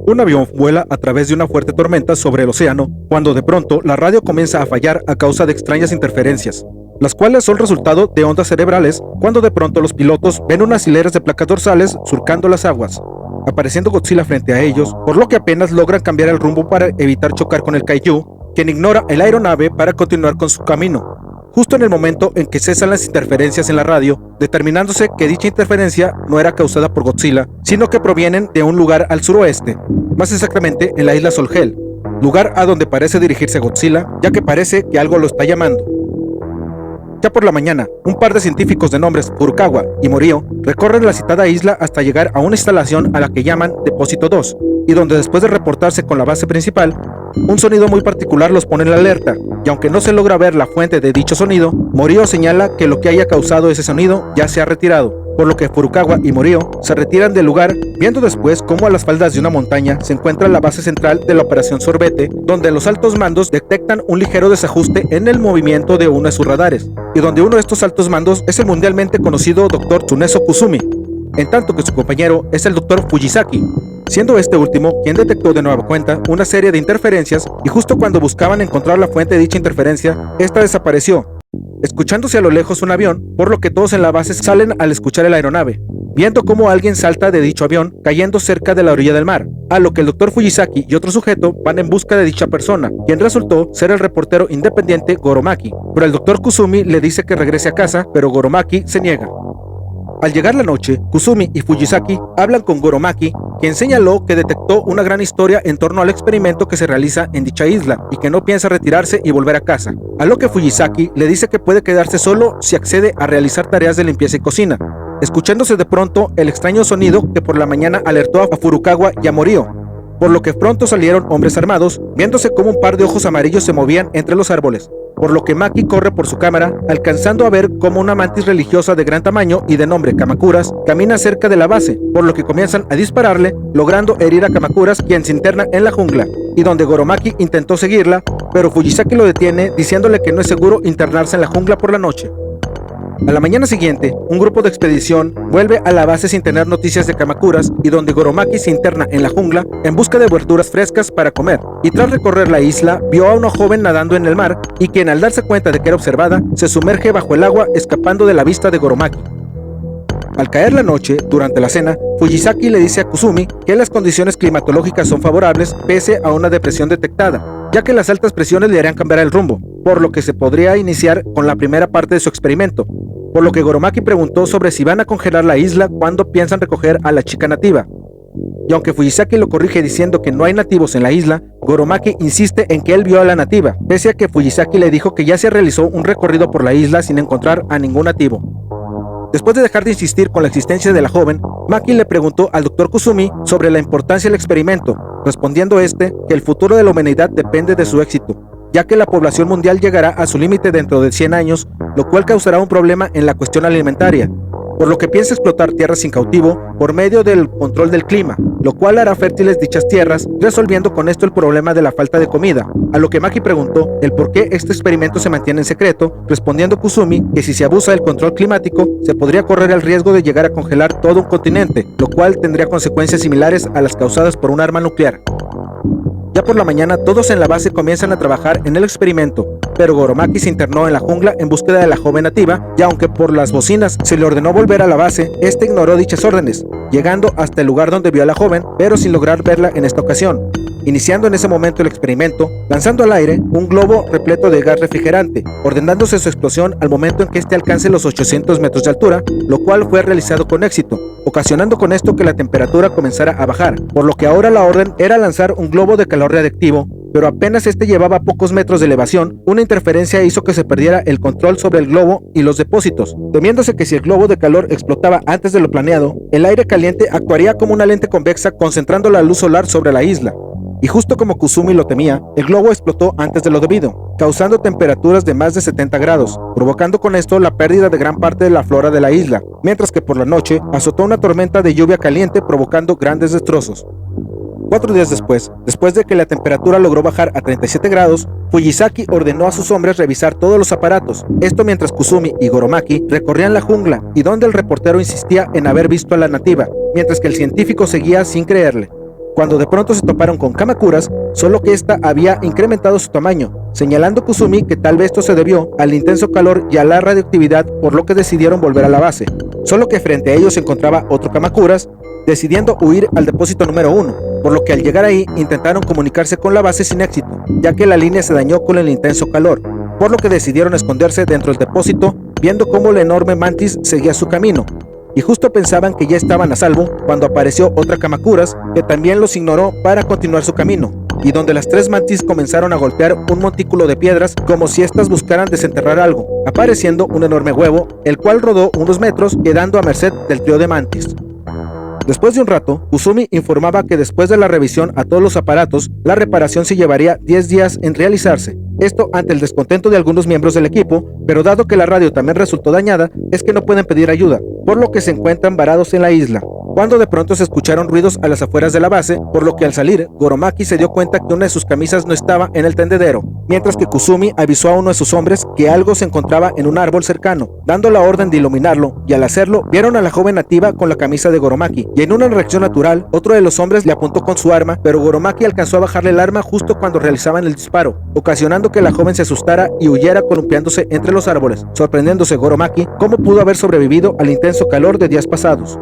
Un avión vuela a través de una fuerte tormenta sobre el océano cuando de pronto la radio comienza a fallar a causa de extrañas interferencias, las cuales son resultado de ondas cerebrales cuando de pronto los pilotos ven unas hileras de placas dorsales surcando las aguas, apareciendo Godzilla frente a ellos, por lo que apenas logran cambiar el rumbo para evitar chocar con el Kaiju, quien ignora la aeronave para continuar con su camino. Justo en el momento en que cesan las interferencias en la radio, determinándose que dicha interferencia no era causada por Godzilla, sino que provienen de un lugar al suroeste, más exactamente en la isla Solgel, lugar a donde parece dirigirse Godzilla, ya que parece que algo lo está llamando. Ya por la mañana, un par de científicos de nombres Furukawa y Morio recorren la citada isla hasta llegar a una instalación a la que llaman Depósito 2, y donde después de reportarse con la base principal, un sonido muy particular los pone en la alerta, y aunque no se logra ver la fuente de dicho sonido, Morio señala que lo que haya causado ese sonido ya se ha retirado, por lo que Furukawa y Morio se retiran del lugar, viendo después cómo a las faldas de una montaña se encuentra la base central de la Operación Sorbete, donde los altos mandos detectan un ligero desajuste en el movimiento de uno de sus radares, y donde uno de estos altos mandos es el mundialmente conocido Dr. Tsunezo Kusumi, en tanto que su compañero es el Dr. Fujisaki, siendo este último quien detectó de nueva cuenta una serie de interferencias, y justo cuando buscaban encontrar la fuente de dicha interferencia, esta desapareció, escuchándose a lo lejos un avión, por lo que todos en la base salen al escuchar la aeronave, viendo cómo alguien salta de dicho avión cayendo cerca de la orilla del mar, a lo que el Dr. Fujisaki y otro sujeto van en busca de dicha persona, quien resultó ser el reportero independiente Goromaki, pero el Dr. Kusumi le dice que regrese a casa, pero Goromaki se niega. Al llegar la noche, Kusumi y Fujisaki hablan con Goromaki, quien señaló que detectó una gran historia en torno al experimento que se realiza en dicha isla y que no piensa retirarse y volver a casa, a lo que Fujisaki le dice que puede quedarse solo si accede a realizar tareas de limpieza y cocina, escuchándose de pronto el extraño sonido que por la mañana alertó a Furukawa y a Morio, por lo que pronto salieron hombres armados, viéndose como un par de ojos amarillos se movían entre los árboles, por lo que Maki corre por su cámara, alcanzando a ver cómo una mantis religiosa de gran tamaño y de nombre Kamacuras camina cerca de la base, por lo que comienzan a dispararle, logrando herir a Kamacuras, quien se interna en la jungla, y donde Goromaki intentó seguirla, pero Fujisaki lo detiene diciéndole que no es seguro internarse en la jungla por la noche. A la mañana siguiente, un grupo de expedición vuelve a la base sin tener noticias de Kamacuras, y donde Goromaki se interna en la jungla en busca de verduras frescas para comer, y tras recorrer la isla vio a una joven nadando en el mar, y quien al darse cuenta de que era observada se sumerge bajo el agua escapando de la vista de Goromaki. Al caer la noche, durante la cena, Fujisaki le dice a Kusumi que las condiciones climatológicas son favorables pese a una depresión detectada, ya que las altas presiones le harían cambiar el rumbo, por lo que se podría iniciar con la primera parte de su experimento, por lo que Goromaki preguntó sobre si van a congelar la isla cuando piensan recoger a la chica nativa. Y aunque Fujisaki lo corrige diciendo que no hay nativos en la isla, Goromaki insiste en que él vio a la nativa, pese a que Fujisaki le dijo que ya se realizó un recorrido por la isla sin encontrar a ningún nativo. Después de dejar de insistir con la existencia de la joven, Maki le preguntó al Dr. Kusumi sobre la importancia del experimento, respondiendo este que el futuro de la humanidad depende de su éxito, ya que la población mundial llegará a su límite dentro de 100 años, lo cual causará un problema en la cuestión alimentaria, por lo que piensa explotar tierras sin cautivo por medio del control del clima, lo cual hará fértiles dichas tierras, resolviendo con esto el problema de la falta de comida, a lo que Maki preguntó el por qué este experimento se mantiene en secreto, respondiendo Kusumi que si se abusa del control climático, se podría correr el riesgo de llegar a congelar todo un continente, lo cual tendría consecuencias similares a las causadas por un arma nuclear. Ya por la mañana, todos en la base comienzan a trabajar en el experimento, pero Goromaki se internó en la jungla en búsqueda de la joven nativa, y aunque por las bocinas se le ordenó volver a la base, este ignoró dichas órdenes, llegando hasta el lugar donde vio a la joven, pero sin lograr verla en esta ocasión, iniciando en ese momento el experimento, lanzando al aire un globo repleto de gas refrigerante, ordenándose su explosión al momento en que este alcance los 800 metros de altura, lo cual fue realizado con éxito, ocasionando con esto que la temperatura comenzara a bajar, por lo que ahora la orden era lanzar un globo de calor radiactivo, pero apenas este llevaba pocos metros de elevación, una interferencia hizo que se perdiera el control sobre el globo y los depósitos, temiéndose que si el globo de calor explotaba antes de lo planeado, el aire caliente actuaría como una lente convexa concentrando la luz solar sobre la isla. Y justo como Kusumi lo temía, el globo explotó antes de lo debido, causando temperaturas de más de 70 grados, provocando con esto la pérdida de gran parte de la flora de la isla, mientras que por la noche azotó una tormenta de lluvia caliente provocando grandes destrozos. 4 días después de que la temperatura logró bajar a 37 grados, Fujisaki ordenó a sus hombres revisar todos los aparatos, esto mientras Kusumi y Goromaki recorrían la jungla y donde el reportero insistía en haber visto a la nativa, mientras que el científico seguía sin creerle. Cuando de pronto se toparon con Kamacuras, solo que ésta había incrementado su tamaño, señalando Kusumi que tal vez esto se debió al intenso calor y a la radioactividad, por lo que decidieron volver a la base, solo que frente a ellos se encontraba otro Kamacuras, decidiendo huir al depósito número 1, por lo que al llegar ahí intentaron comunicarse con la base sin éxito, ya que la línea se dañó con el intenso calor, por lo que decidieron esconderse dentro del depósito, viendo cómo la enorme mantis seguía su camino, y justo pensaban que ya estaban a salvo cuando apareció otra Kamacuras que también los ignoró para continuar su camino, y donde las 3 mantis comenzaron a golpear un montículo de piedras como si éstas buscaran desenterrar algo, apareciendo un enorme huevo, el cual rodó unos metros quedando a merced del trío de mantis. Después de un rato, Kusumi informaba que después de la revisión a todos los aparatos, la reparación se llevaría 10 días en realizarse. Esto ante el descontento de algunos miembros del equipo, pero dado que la radio también resultó dañada, es que no pueden pedir ayuda, por lo que se encuentran varados en la isla. Cuando de pronto se escucharon ruidos a las afueras de la base, por lo que al salir, Goromaki se dio cuenta que una de sus camisas no estaba en el tendedero, mientras que Kusumi avisó a uno de sus hombres que algo se encontraba en un árbol cercano, dando la orden de iluminarlo, y al hacerlo, vieron a la joven nativa con la camisa de Goromaki, y en una reacción natural, otro de los hombres le apuntó con su arma, pero Goromaki alcanzó a bajarle el arma justo cuando realizaban el disparo, ocasionando que la joven se asustara y huyera columpiándose entre los árboles, sorprendiéndose Goromaki cómo pudo haber sobrevivido al intenso calor de días pasados.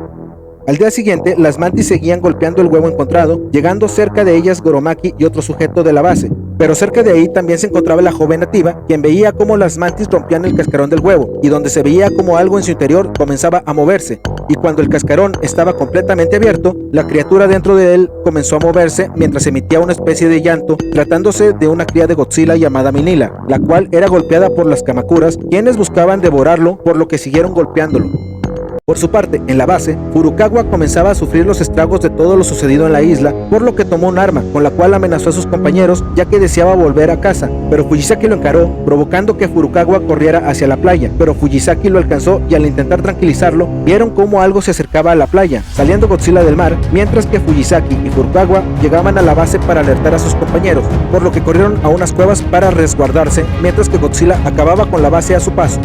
Al día siguiente, las mantis seguían golpeando el huevo encontrado, llegando cerca de ellas Goromaki y otro sujeto de la base, pero cerca de ahí también se encontraba la joven nativa, quien veía cómo las mantis rompían el cascarón del huevo, y donde se veía como algo en su interior comenzaba a moverse, y cuando el cascarón estaba completamente abierto, la criatura dentro de él comenzó a moverse mientras emitía una especie de llanto, tratándose de una cría de Godzilla llamada Minilla, la cual era golpeada por las Kamacuras, quienes buscaban devorarlo, por lo que siguieron golpeándolo. Por su parte, en la base, Furukawa comenzaba a sufrir los estragos de todo lo sucedido en la isla, por lo que tomó un arma, con la cual amenazó a sus compañeros, ya que deseaba volver a casa, pero Fujisaki lo encaró, provocando que Furukawa corriera hacia la playa, pero Fujisaki lo alcanzó y al intentar tranquilizarlo, vieron cómo algo se acercaba a la playa, saliendo Godzilla del mar, mientras que Fujisaki y Furukawa llegaban a la base para alertar a sus compañeros, por lo que corrieron a unas cuevas para resguardarse, mientras que Godzilla acababa con la base a su paso.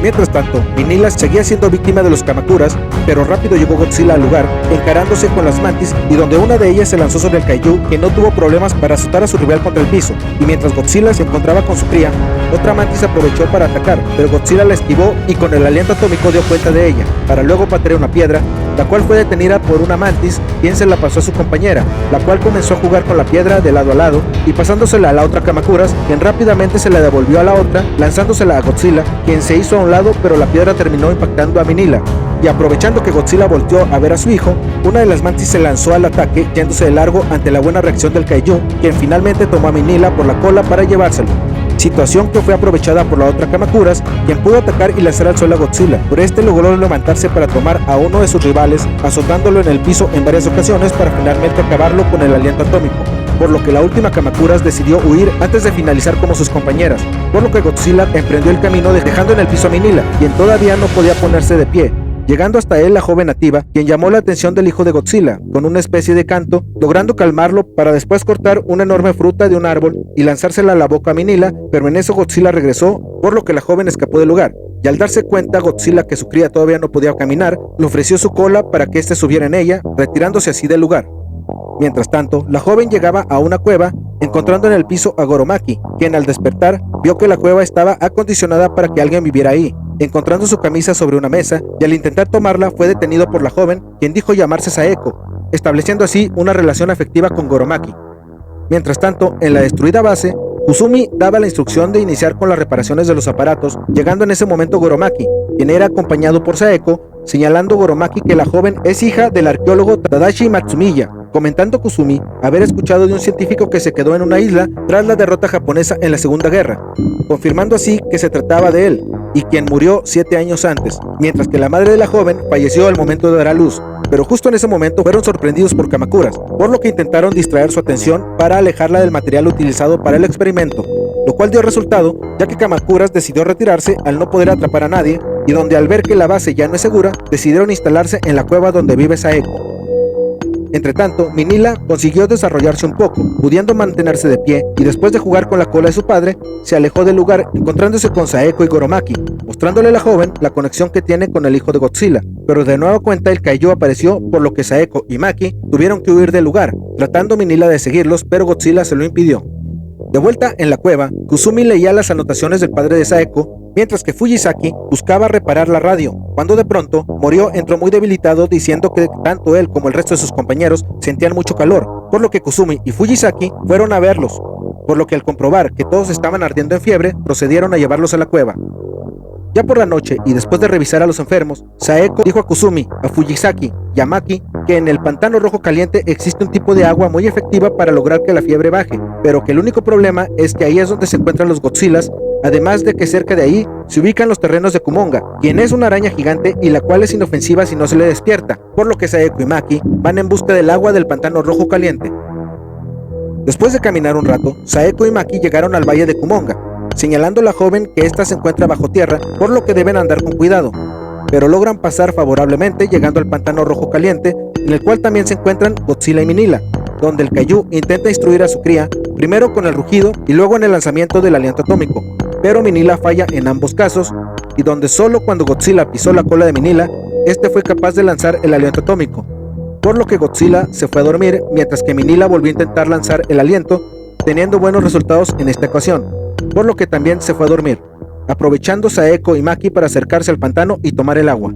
Mientras tanto, Minilla seguía siendo víctima de los Kamacuras, pero rápido llegó Godzilla al lugar, encarándose con las mantis, y donde una de ellas se lanzó sobre el kaiju, que no tuvo problemas para azotar a su rival contra el piso, y mientras Godzilla se encontraba con su cría, otra mantis aprovechó para atacar, pero Godzilla la esquivó y con el aliento atómico dio cuenta de ella, para luego patear una piedra, la cual fue detenida por una mantis, quien se la pasó a su compañera, la cual comenzó a jugar con la piedra de lado a lado, y pasándosela a la otra Kamacuras, quien rápidamente se la devolvió a la otra, lanzándosela a Godzilla, quien se hizo a un lado, pero la piedra terminó impactando a Minilla, y aprovechando que Godzilla volteó a ver a su hijo, una de las mantis se lanzó al ataque, yéndose de largo ante la buena reacción del kaiju, quien finalmente tomó a Minilla por la cola para llevárselo. Situación que fue aprovechada por la otra Kamacuras, quien pudo atacar y lanzar al suelo a Godzilla, pero este logró levantarse para tomar a uno de sus rivales, azotándolo en el piso en varias ocasiones para finalmente acabarlo con el aliento atómico, por lo que la última Kamacuras decidió huir antes de finalizar como sus compañeras, por lo que Godzilla emprendió el camino dejando en el piso a Minilla, quien todavía no podía ponerse de pie, llegando hasta él la joven nativa, quien llamó la atención del hijo de Godzilla, con una especie de canto, logrando calmarlo para después cortar una enorme fruta de un árbol y lanzársela a la boca a Minilla, pero en eso Godzilla regresó, por lo que la joven escapó del lugar, y al darse cuenta Godzilla que su cría todavía no podía caminar, le ofreció su cola para que éste subiera en ella, retirándose así del lugar. Mientras tanto, la joven llegaba a una cueva, encontrando en el piso a Goromaki, quien al despertar vio que la cueva estaba acondicionada para que alguien viviera ahí, encontrando su camisa sobre una mesa, y al intentar tomarla fue detenido por la joven, quien dijo llamarse Saeko, estableciendo así una relación afectiva con Goromaki. Mientras tanto, en la destruida base, Kusumi daba la instrucción de iniciar con las reparaciones de los aparatos, llegando en ese momento Goromaki, quien era acompañado por Saeko, señalando Goromaki que la joven es hija del arqueólogo Tadashi Matsumiya, comentando Kusumi haber escuchado de un científico que se quedó en una isla tras la derrota japonesa en la Segunda Guerra, confirmando así que se trataba de él, y quien murió 7 años antes, mientras que la madre de la joven falleció al momento de dar a luz, pero justo en ese momento fueron sorprendidos por Kamacuras, por lo que intentaron distraer su atención para alejarla del material utilizado para el experimento, lo cual dio resultado, ya que Kamacuras decidió retirarse al no poder atrapar a nadie, y donde al ver que la base ya no es segura, decidieron instalarse en la cueva donde vive Saeko. Entretanto, Minilla consiguió desarrollarse un poco, pudiendo mantenerse de pie, y después de jugar con la cola de su padre, se alejó del lugar encontrándose con Saeko y Goromaki, mostrándole a la joven la conexión que tiene con el hijo de Godzilla. Pero de nueva cuenta el kaiju apareció, por lo que Saeko y Maki tuvieron que huir del lugar, tratando Minilla de seguirlos, pero Godzilla se lo impidió. De vuelta en la cueva, Kusumi leía las anotaciones del padre de Saeko, mientras que Fujisaki buscaba reparar la radio, cuando de pronto Morio entró muy debilitado diciendo que tanto él como el resto de sus compañeros sentían mucho calor, por lo que Kusumi y Fujisaki fueron a verlos, por lo que al comprobar que todos estaban ardiendo en fiebre, procedieron a llevarlos a la cueva. Ya por la noche, y después de revisar a los enfermos, Saeko dijo a Kusumi, a Fujisaki y a Maki que en el pantano rojo caliente existe un tipo de agua muy efectiva para lograr que la fiebre baje, pero que el único problema es que ahí es donde se encuentran los Godzillas, además de que cerca de ahí se ubican los terrenos de Kumonga, quien es una araña gigante y la cual es inofensiva si no se le despierta, por lo que Saeko y Maki van en busca del agua del pantano rojo caliente. Después de caminar un rato, Saeko y Maki llegaron al valle de Kumonga, señalando a la joven que ésta se encuentra bajo tierra, por lo que deben andar con cuidado, pero logran pasar favorablemente llegando al pantano rojo caliente, en el cual también se encuentran Godzilla y Minilla, donde el kaiju intenta instruir a su cría, primero con el rugido y luego en el lanzamiento del aliento atómico, pero Minilla falla en ambos casos, y donde solo cuando Godzilla pisó la cola de Minilla, este fue capaz de lanzar el aliento atómico, por lo que Godzilla se fue a dormir, mientras que Minilla volvió a intentar lanzar el aliento, teniendo buenos resultados en esta ocasión, por lo que también se fue a dormir, aprovechando Saeko y Maki para acercarse al pantano y tomar el agua.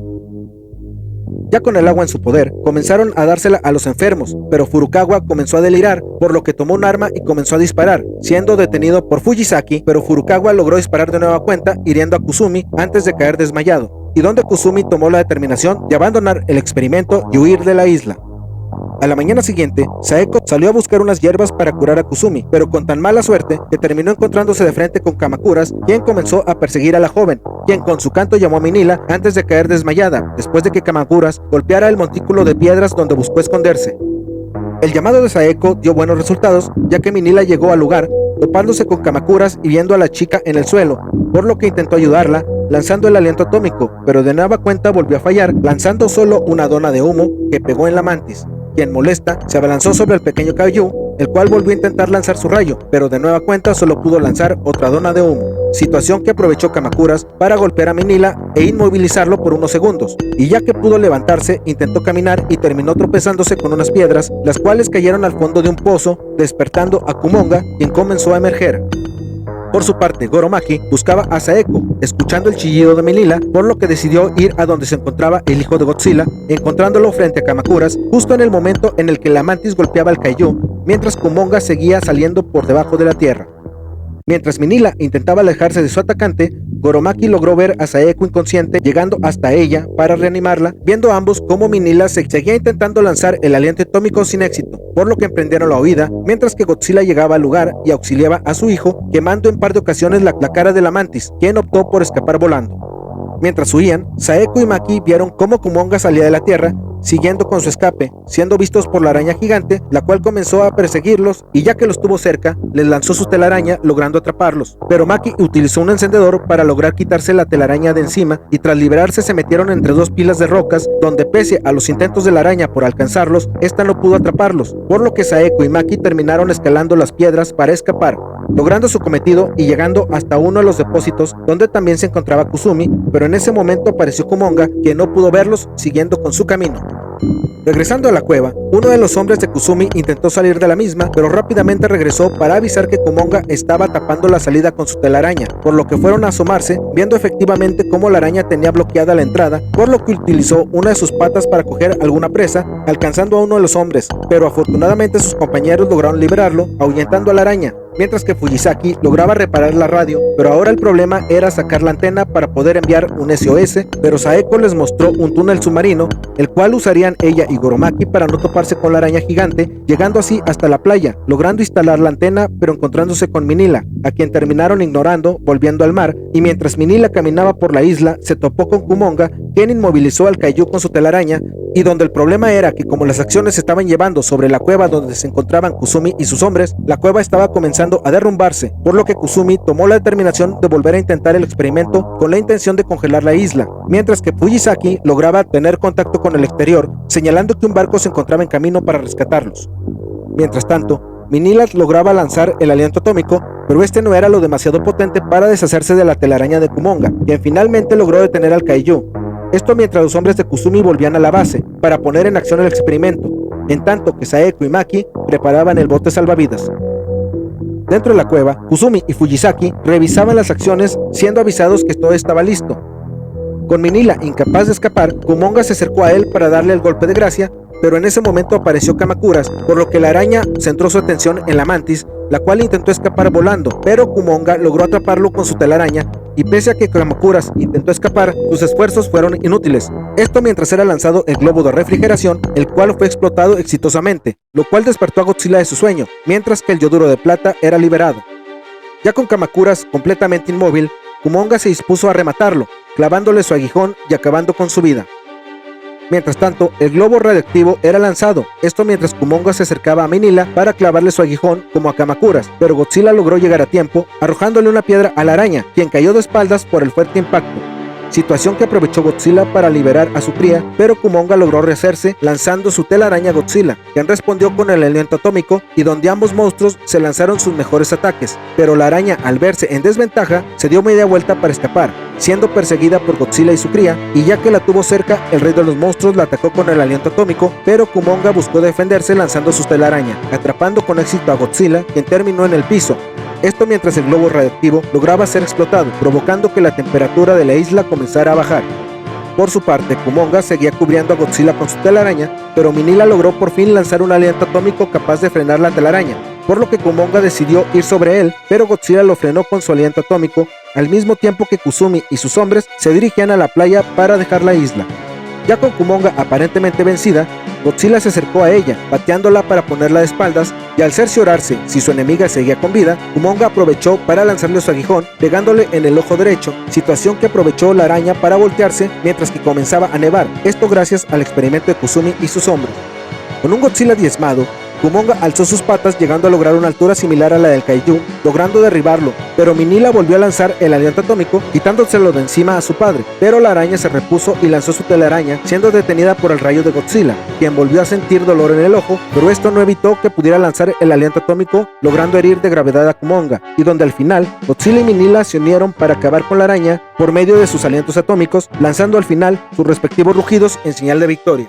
Ya con el agua en su poder, comenzaron a dársela a los enfermos, pero Furukawa comenzó a delirar, por lo que tomó un arma y comenzó a disparar, siendo detenido por Fujisaki, pero Furukawa logró disparar de nueva cuenta, hiriendo a Kusumi antes de caer desmayado, y donde Kusumi tomó la determinación de abandonar el experimento y huir de la isla. A la mañana siguiente, Saeko salió a buscar unas hierbas para curar a Kusumi, pero con tan mala suerte que terminó encontrándose de frente con Kamakuras, quien comenzó a perseguir a la joven, quien con su canto llamó a Minilla antes de caer desmayada, después de que Kamakuras golpeara el montículo de piedras donde buscó esconderse. El llamado de Saeko dio buenos resultados, ya que Minilla llegó al lugar, topándose con Kamakuras y viendo a la chica en el suelo, por lo que intentó ayudarla, lanzando el aliento atómico, pero de nueva cuenta volvió a fallar, lanzando solo una dona de humo que pegó en la mantis. Quien molesta, se abalanzó sobre el pequeño kaiju, el cual volvió a intentar lanzar su rayo, pero de nueva cuenta solo pudo lanzar otra dona de humo, situación que aprovechó Kamakuras para golpear a Minilla e inmovilizarlo por unos segundos, y ya que pudo levantarse, intentó caminar y terminó tropezándose con unas piedras, las cuales cayeron al fondo de un pozo, despertando a Kumonga, quien comenzó a emerger. Por su parte, Goromaki buscaba a Saeko, escuchando el chillido de Minilla, por lo que decidió ir a donde se encontraba el hijo de Godzilla, encontrándolo frente a Kamakuras, justo en el momento en el que la mantis golpeaba al kaiju, mientras Kumonga seguía saliendo por debajo de la tierra. Mientras Minilla intentaba alejarse de su atacante, Goromaki logró ver a Saeko inconsciente, llegando hasta ella para reanimarla, viendo ambos cómo Minilla seguía intentando lanzar el aliento atómico sin éxito, por lo que emprendieron la huida, mientras que Godzilla llegaba al lugar y auxiliaba a su hijo, quemando en par de ocasiones la cara de la mantis, quien optó por escapar volando. Mientras huían, Saeko y Maki vieron cómo Kumonga salía de la tierra, siguiendo con su escape, siendo vistos por la araña gigante, la cual comenzó a perseguirlos y ya que los tuvo cerca, les lanzó su telaraña logrando atraparlos, pero Maki utilizó un encendedor para lograr quitarse la telaraña de encima y tras liberarse se metieron entre dos pilas de rocas donde pese a los intentos de la araña por alcanzarlos, esta no pudo atraparlos, por lo que Saeko y Maki terminaron escalando las piedras para escapar, logrando su cometido y llegando hasta uno de los depósitos donde también se encontraba Kusumi, pero en ese momento apareció Kumonga, que no pudo verlos, siguiendo con su camino. Regresando a la cueva, uno de los hombres de Kusumi intentó salir de la misma, pero rápidamente regresó para avisar que Kumonga estaba tapando la salida con su telaraña, por lo que fueron a asomarse, viendo efectivamente cómo la araña tenía bloqueada la entrada, por lo que utilizó una de sus patas para coger alguna presa, alcanzando a uno de los hombres, pero afortunadamente sus compañeros lograron liberarlo, ahuyentando a la araña, mientras que Fujisaki lograba reparar la radio, pero ahora el problema era sacar la antena para poder enviar un SOS, pero Saeko les mostró un túnel submarino, el cual usarían ella y Goromaki para no toparse con la araña gigante, llegando así hasta la playa, logrando instalar la antena, pero encontrándose con Minilla, a quien terminaron ignorando, volviendo al mar, y mientras Minilla caminaba por la isla, se topó con Kumonga, quien inmovilizó al kaiju con su telaraña, y donde el problema era que como las acciones se estaban llevando sobre la cueva donde se encontraban Kusumi y sus hombres, la cueva estaba comenzando comenzando a derrumbarse, por lo que Kusumi tomó la determinación de volver a intentar el experimento con la intención de congelar la isla, mientras que Fujisaki lograba tener contacto con el exterior, señalando que un barco se encontraba en camino para rescatarlos. Mientras tanto, Minilla lograba lanzar el aliento atómico, pero este no era lo demasiado potente para deshacerse de la telaraña de Kumonga, quien finalmente logró detener al Kaiju. Esto mientras los hombres de Kusumi volvían a la base para poner en acción el experimento, en tanto que Saeko y Maki preparaban el bote salvavidas. Dentro de la cueva, Kusumi y Fujisaki revisaban las acciones, siendo avisados que todo estaba listo. Con Minilla incapaz de escapar, Kumonga se acercó a él para darle el golpe de gracia, pero en ese momento apareció Kamacuras, por lo que la araña centró su atención en la mantis, la cual intentó escapar volando, pero Kumonga logró atraparlo con su telaraña, y pese a que Kamacuras intentó escapar, sus esfuerzos fueron inútiles. Esto mientras era lanzado el globo de refrigeración, el cual fue explotado exitosamente, lo cual despertó a Godzilla de su sueño, mientras que el yoduro de plata era liberado. Ya con Kamacuras completamente inmóvil, Kumonga se dispuso a rematarlo, clavándole su aguijón y acabando con su vida. Mientras tanto, el globo radioactivo era lanzado, esto mientras Kumonga se acercaba a Minilla para clavarle su aguijón como a Kamacuras, pero Godzilla logró llegar a tiempo, arrojándole una piedra a la araña, quien cayó de espaldas por el fuerte impacto. Situación que aprovechó Godzilla para liberar a su cría, pero Kumonga logró rehacerse lanzando su telaraña a Godzilla, quien respondió con el aliento atómico y donde ambos monstruos se lanzaron sus mejores ataques, pero la araña al verse en desventaja se dio media vuelta para escapar, siendo perseguida por Godzilla y su cría, y ya que la tuvo cerca, el rey de los monstruos la atacó con el aliento atómico, pero Kumonga buscó defenderse lanzando su telaraña, atrapando con éxito a Godzilla, quien terminó en el piso. Esto mientras el globo radioactivo lograba ser explotado, provocando que la temperatura de la isla comenzara a bajar. Por su parte, Kumonga seguía cubriendo a Godzilla con su telaraña, pero Minilla logró por fin lanzar un aliento atómico capaz de frenar la telaraña, por lo que Kumonga decidió ir sobre él, pero Godzilla lo frenó con su aliento atómico, al mismo tiempo que Kusumi y sus hombres se dirigían a la playa para dejar la isla. Ya con Kumonga aparentemente vencida, Godzilla se acercó a ella, pateándola para ponerla de espaldas, y al cerciorarse si su enemiga seguía con vida, Kumonga aprovechó para lanzarle su aguijón, pegándole en el ojo derecho, situación que aprovechó la araña para voltearse mientras que comenzaba a nevar, esto gracias al experimento de Kusumi y sus hombres. Con un Godzilla diezmado, Kumonga alzó sus patas llegando a lograr una altura similar a la del Kaiju, logrando derribarlo, pero Minilla volvió a lanzar el aliento atómico, quitándoselo de encima a su padre, pero la araña se repuso y lanzó su telaraña, siendo detenida por el rayo de Godzilla, quien volvió a sentir dolor en el ojo, pero esto no evitó que pudiera lanzar el aliento atómico, logrando herir de gravedad a Kumonga, y donde al final, Godzilla y Minilla se unieron para acabar con la araña por medio de sus alientos atómicos, lanzando al final sus respectivos rugidos en señal de victoria.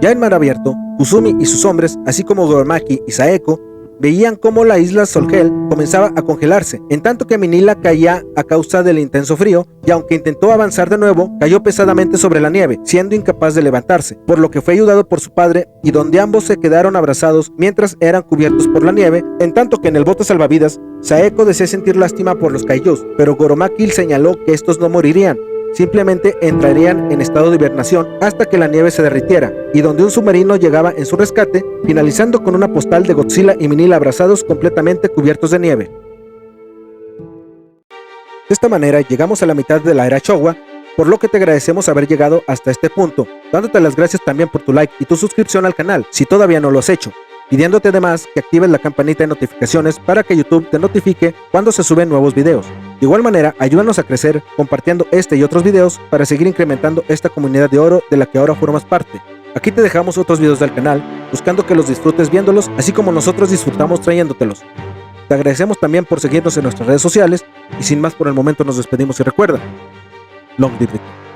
Ya en mar abierto, Kusumi y sus hombres, así como Goromaki y Saeko, veían cómo la isla Solgel comenzaba a congelarse, en tanto que Minilla caía a causa del intenso frío, y aunque intentó avanzar de nuevo, cayó pesadamente sobre la nieve, siendo incapaz de levantarse, por lo que fue ayudado por su padre, y donde ambos se quedaron abrazados mientras eran cubiertos por la nieve, en tanto que en el bote salvavidas, Saeko decía sentir lástima por los Kaijus, pero Goromaki señaló que estos no morirían, simplemente entrarían en estado de hibernación hasta que la nieve se derritiera, y donde un submarino llegaba en su rescate, finalizando con una postal de Godzilla y Minilla abrazados completamente cubiertos de nieve. De esta manera llegamos a la mitad de la era Showa, por lo que te agradecemos haber llegado hasta este punto, dándote las gracias también por tu like y tu suscripción al canal si todavía no lo has hecho, pidiéndote además que actives la campanita de notificaciones para que YouTube te notifique cuando se suben nuevos videos. De igual manera, ayúdanos a crecer compartiendo este y otros videos para seguir incrementando esta comunidad de oro de la que ahora formas parte. Aquí te dejamos otros videos del canal, buscando que los disfrutes viéndolos, así como nosotros disfrutamos trayéndotelos. Te agradecemos también por seguirnos en nuestras redes sociales, y sin más por el momento nos despedimos y recuerda, Long live Bitcoin.